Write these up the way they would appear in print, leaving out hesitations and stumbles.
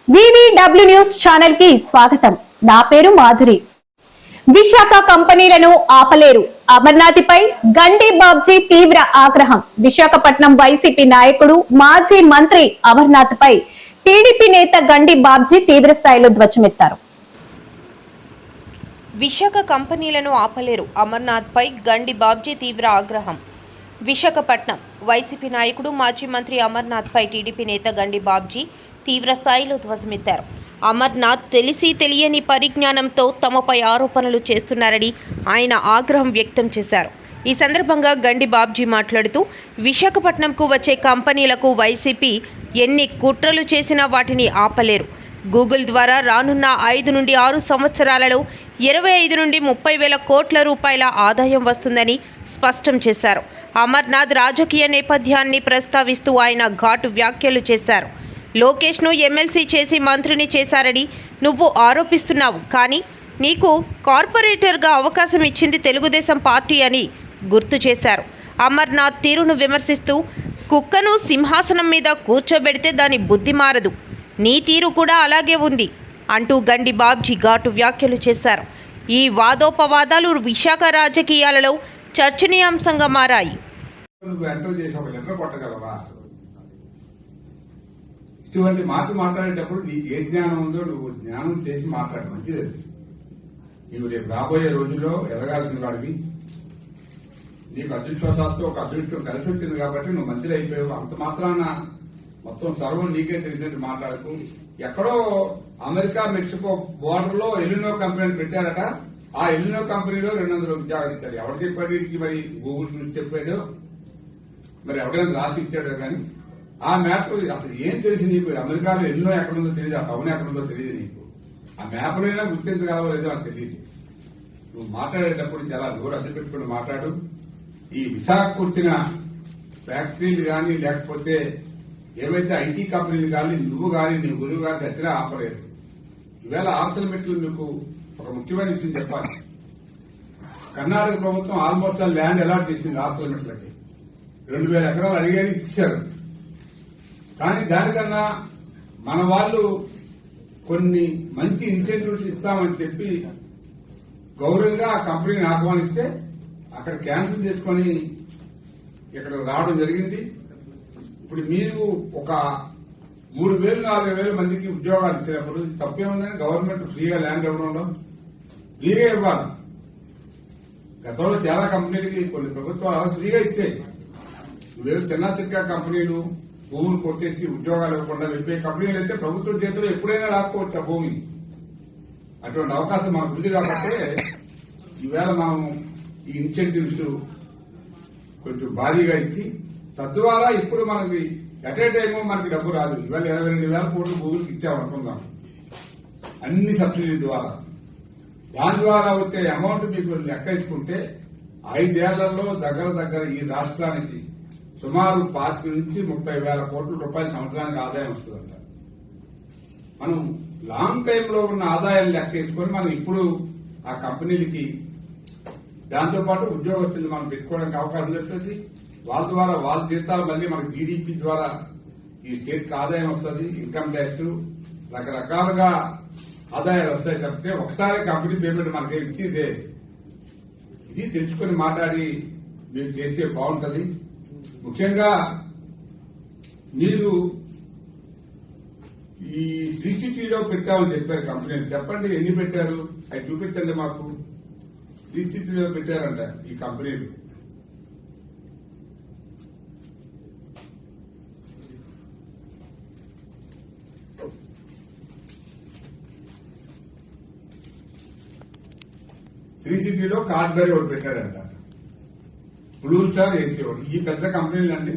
VVW news channel కి స్వాగతం. నా పేరు మాధురి. విశాఖ కంపెనీలను ఆపలేరు. అమర్నాథ్పై గండి బాబ్జీ తీవ్ర ఆగ్రహం. విశాఖపట్నం వైసీపీ నాయకుడు మాజీ మంత్రి అమర్నాథ్ పై టీడీపీ నేత గండి బాబ్జీ తీవ్ర స్థాయిలో ధ్వజమెత్తారు. విశాఖ కంపెనీలను ఆపలేరు. అమర్నాథ్ పై గండి బాబ్జీ తీవ్ర ఆగ్రహం. విశాఖపట్నం వైసీపీ నాయకుడు మాజీ మంత్రి అమర్నాథ్ పై టీడీపీ నేత గండి బాబ్జీ తీవ్ర స్థాయిలో ధ్వజమెత్తారు. అమర్నాథ్ తెలిసి తెలియని పరిజ్ఞానంతో తమపై ఆరోపణలు చేస్తున్నారని ఆయన ఆగ్రహం వ్యక్తం చేశారు. ఈ సందర్భంగా గండి బాబ్జీ మాట్లాడుతూ విశాఖపట్నంకు వచ్చే కంపెనీలకు వైసీపీ ఎన్ని కుట్రలు చేసినా వాటిని ఆపలేరు. గూగుల్ ద్వారా రానున్న 5 నుండి 6 సంవత్సరాలలో 25 నుండి 30 వేల కోట్ల రూపాయల ఆదాయం వస్తుందని స్పష్టం చేశారు. అమర్నాథ్ రాజకీయ నేపథ్యాన్ని ప్రస్తావిస్తూ ఆయన ఘాటు వ్యాఖ్యలు చేశారు. లోకేష్ను ఎమ్మెల్సీ చేసి మంత్రిని చేశారని నువ్వు ఆరోపిస్తున్నావు, కానీ నీకు కార్పొరేటర్గా అవకాశం ఇచ్చింది తెలుగుదేశం పార్టీ అని గుర్తు చేశారు. అమర్నాథ్ తీరును విమర్శిస్తూ కుక్కను సింహాసనం మీద కూర్చోబెడితే దాని బుద్ధి మారదు, నీ తీరు కూడా అలాగే ఉంది అంటూ గండి బాబ్జీ ఘాటు వ్యాఖ్యలు చేశారు. ఈ వాదోపవాదాలు విశాఖ రాజకీయాలలో చర్చనీయాంశంగా మారాయి. ఇటువంటి మాటలు మాట్లాడేటప్పుడు నీకు ఏ జ్ఞానం ఉందో నువ్వు జ్ఞానం చేసి మాట్లాడు, మంచిది. నీవు రేపు రాబోయే రోజుల్లో ఎదగాల్సిన వాడివి. నీకు అదృష్టవశాత్తు ఒక అదృష్టం కలిసి వచ్చింది కాబట్టి నువ్వు మంచిది అయిపోయావు. అంత మాత్రాన మొత్తం సర్వం నీకే తెలిసినట్టు మాట్లాడుతూ ఎక్కడో అమెరికా మెక్సికో బోర్డర్ లో ఎలినో కంపెనీ పెట్టారట. ఆ ఎలినో కంపెనీలో 200 ఉద్యోగాలు ఇచ్చారు. ఎవరు చెప్పాడు వీడికి? మరి గూగుల్ నుంచి చెప్పాడు, మరి ఎవరైనా రాసి ఇచ్చాడు. కానీ ఆ మ్యాప్ అసలు ఏం తెలిసి నీకు? అమెరికాలో ఎన్నో ఎక్కడుందో తెలియదు, ఆ టౌన్ ఎక్కడుందో తెలియదు నీకు. ఆ మ్యాప్లైనా గుర్తించగలవో లేదో నాకు తెలియదు. నువ్వు మాట్లాడేటప్పుడు చాలా దూరం అద్దె పెట్టుకుని మాట్లాడు. ఈ విశాఖకు వచ్చిన ఫ్యాక్టరీలు కానీ లేకపోతే ఏవైతే ఐటీ కంపెనీలు కానీ నువ్వు కానీ నీ గురువు కానీ చచ్చినా ఆపలేదు. ఈవేళ ఆర్సల్ మెట్లు మీకు ఒక ముఖ్యమైన విషయం చెప్పాలి. కర్ణాటక ప్రభుత్వం ఆల్మోస్ట్ ఆ ల్యాండ్ అలాట్ చేసింది ఆర్సల్ మెట్లకి. 2000 ఎకరాలు అడిగేది ఇచ్చారు. కానీ దానికన్నా మన వాళ్ళు కొన్ని మంచి ఇన్సెంటివ్స్ ఇస్తామని చెప్పి గౌరవంగా ఆ కంపెనీని ఆహ్వానిస్తే అక్కడ క్యాన్సిల్ చేసుకుని ఇక్కడ రావడం జరిగింది. ఇప్పుడు మీరు ఒక 3,000-4,000 మందికి ఉద్యోగాలు ఇచ్చినప్పుడు తప్పేముందని గవర్నమెంట్ ఫ్రీగా ల్యాండ్ ఇవ్వడంలో ఫ్రీగా ఇవ్వాలి. గతంలో చాలా కంపెనీలకి కొన్ని ప్రభుత్వాలు ఫ్రీగా ఇచ్చాయి. వేరు చిన్న చిక్క కంపెనీలు భూములు కొట్టేసి ఉద్యోగాలు ఇవ్వకుండా వెళ్ళిపోయే కంపెనీలు అయితే ప్రభుత్వం చేతిలో ఎప్పుడైనా రాసుకోవచ్చు ఆ భూమి. అటువంటి అవకాశం మనకు ఉంది కాబట్టి ఈవేళ మనం ఈ ఇన్సెంటివ్స్ కొంచెం భారీగా ఇచ్చి తద్వారా ఇప్పుడు మనకి అట్ ఏ టైమ్ మనకి డబ్బు రాదు. ఇవాళ 22,000 కోట్లు గూగుల్కి ఇచ్చామనుకుందాం అన్ని సబ్సిడీ ద్వారా. దాని ద్వారా వచ్చే అమౌంట్ మీకు లెక్క వేసుకుంటే 5 ఏళ్లలో దగ్గర ఈ రాష్ట్రానికి సుమారు 25 నుంచి 30 వేల కోట్ల రూపాయల సంవత్సరానికి ఆదాయం వస్తుందంట. మనం లాంగ్ టైంలో ఉన్న ఆదాయం లెక్క వేసుకొని మనం ఇప్పుడు ఆ కంపెనీలకి దాంతోపాటు ఉద్యోగస్తులు మనం పెట్టుకోవడానికి అవకాశం దొరుకుతుంది. వాళ్ళ ద్వారా వాళ్ళ జీతాలు మళ్ళీ మనకి జీడీపీ ద్వారా ఈ స్టేట్ కి ఆదాయం వస్తుంది. ఇన్కమ్ ట్యాక్స్ రకరకాలుగా ఆదాయాలు వస్తాయి తప్పితే ఒకసారి కంపెనీ పేమెంట్ మనకి ఇచ్చేదే. ఇది తెలుసుకుని మాట్లాడి మీరు చేస్తే బాగుంటుంది. ముఖ్యంగా మీరు ఈ సీసీటీవీలో పెట్టామని చెప్పారు కంపెనీలు. చెప్పండి ఎన్ని పెట్టారు, అవి చూపించండి మాకు. సీసీటీవీలో పెట్టారంట ఈ కంపెనీలు. సీసీటీవీలో కార్డ్బెరీ ఒకటి పెట్టారంట, బ్లూ స్టార్ ఏసీ ఒకటి. ఈ పెద్ద కంపెనీలండి.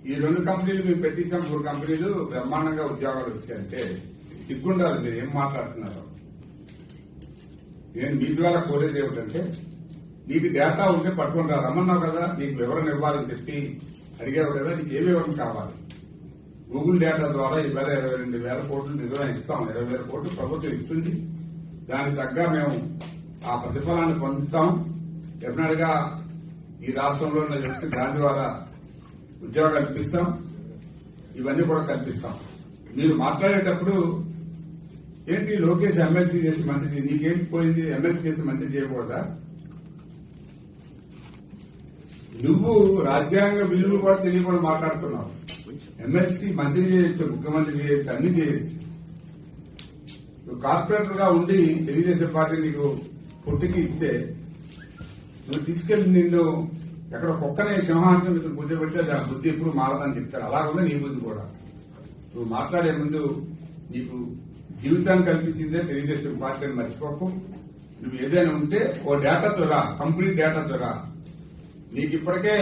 ఈ 2 కంపెనీలు మేము పెట్టించాం. 3 కంపెనీలు బ్రహ్మాండంగా ఉద్యోగాలు వచ్చాయంటే సిగ్గుండాలి. మీరు ఏం మాట్లాడుతున్నారు? నేను మీ ద్వారా కోరేది ఏమిటంటే నీకు డేటా ఉంటే పట్టుకుని రమ్మన్నావు కదా, నీకు వివరణ ఇవ్వాలని చెప్పి అడిగావు కదా, నీకు ఏ వివరణ కావాలి? గూగుల్ డేటా ద్వారా ఈవేళ 22,000 కోట్లు నిజంగా ఇస్తాం. 20,000 కోట్లు ప్రభుత్వం ఇస్తుంది. దానికి తగ్గ మేము ఆ ప్రతిఫలాన్ని పొందుతాం. డెఫినెట్ గా ఈ రాష్ట్రంలో ఉన్న వ్యక్తి దాని ద్వారా ఉద్యోగాలు కల్పిస్తాం. ఇవన్నీ కూడా కల్పిస్తాం. మీరు మాట్లాడేటప్పుడు ఏంటి లోకేష్ ఎమ్మెల్సీ చేసి మంత్రి నీకేంటి పోయింది, ఎమ్మెల్సీ చేసి మంత్రి చేయకూడదా? నువ్వు రాజ్యాంగ విలువలు కూడా తెలియకుండా మాట్లాడుతున్నావు. ఎమ్మెల్సీ మంత్రి చేయొచ్చు, ముఖ్యమంత్రి చేయొచ్చు, అన్ని చేయొచ్చు. నువ్వు కార్పొరేటర్ గా ఉండి తెలుగుదేశం పార్టీ నీకు పుట్టికి ఇస్తే నువ్వు తీసుకెళ్లి నిన్ను ఎక్కడ కుక్కనే సింహాసనం మీద కూర్చోబెడితే దాని బుద్ధి ఎప్పుడు మారదని చెప్తారు. అలా ఉంది నీ బుద్ధి కూడా. నువ్వు మాట్లాడే ముందు నీకు జీవితాన్ని కల్పించిందే తెలుగుదేశం పార్టీ అని మర్చిపోకు. నువ్వు ఏదైనా ఉంటే ఓ డేటాతో రా, కంప్లీట్ డేటాతో రా. నీకు ఇప్పటికే